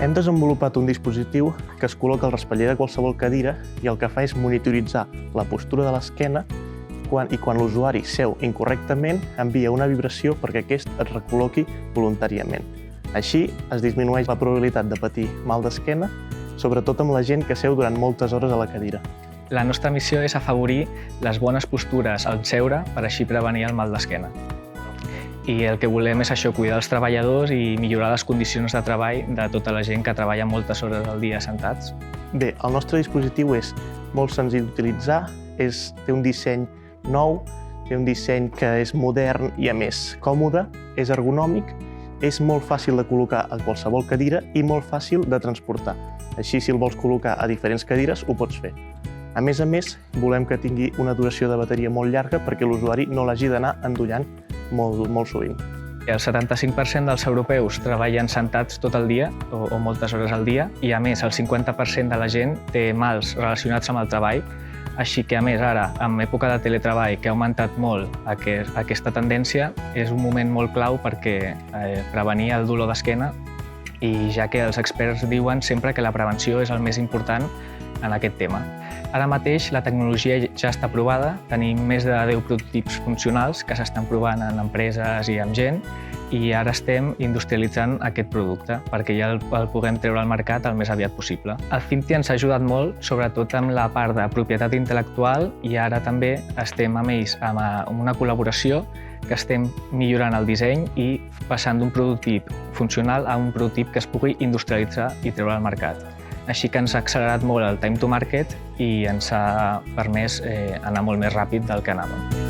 Hem desenvolupat un dispositiu que es col·loca al raspaller de qualsevol cadira i el que fa és monitoritzar la postura de l'esquena i quan l'usuari seu incorrectament envia una vibració perquè aquest es recol·loqui voluntàriament. Així es disminueix la probabilitat de patir mal d'esquena, sobretot amb la gent que seu durant moltes hores a la cadira. La nostra missió és afavorir les bones postures al seure per així prevenir el mal d'esquena. I el que volem és això, cuidar els treballadors i millorar les condicions de treball de tota la gent que treballa moltes hores al dia sentats. Bé, el nostre dispositiu és molt senzill d'utilitzar, té un disseny nou, té un disseny que és modern i a més còmode, és ergonòmic, és molt fàcil de col·locar a qualsevol cadira i molt fàcil de transportar. Així, si el vols col·locar a diferents cadires, ho pots fer. A més, volem que tingui una duració de bateria molt llarga perquè l'usuari no l'hagi d'anar endollant molt sovint. El 75% dels europeus treballen sentats tot el dia o moltes hores al dia i, a més, el 50% de la gent té mals relacionats amb el treball. Així que, a més, ara, en època de teletreball, que ha augmentat molt aquesta tendència, és un moment molt clau perquè prevenir el dolor d'esquena i ja que els experts diuen sempre que la prevenció és el més important en aquest tema. Ara mateix la tecnologia ja està provada, tenim més de 10 prototips funcionals que s'estan provant en empreses i amb gent i ara estem industrialitzant aquest producte perquè ja el puguem treure al mercat el més aviat possible. El Cinti ens ha ajudat molt, sobretot amb la part de propietat intel·lectual i ara també estem amb ells amb una col·laboració que estem millorant el disseny i passant d'un prototip funcional a un prototip que es pugui industrialitzar i treure al mercat. Així que ens ha accelerat molt el time to market i ens ha permès anar molt més ràpid del que anàvem.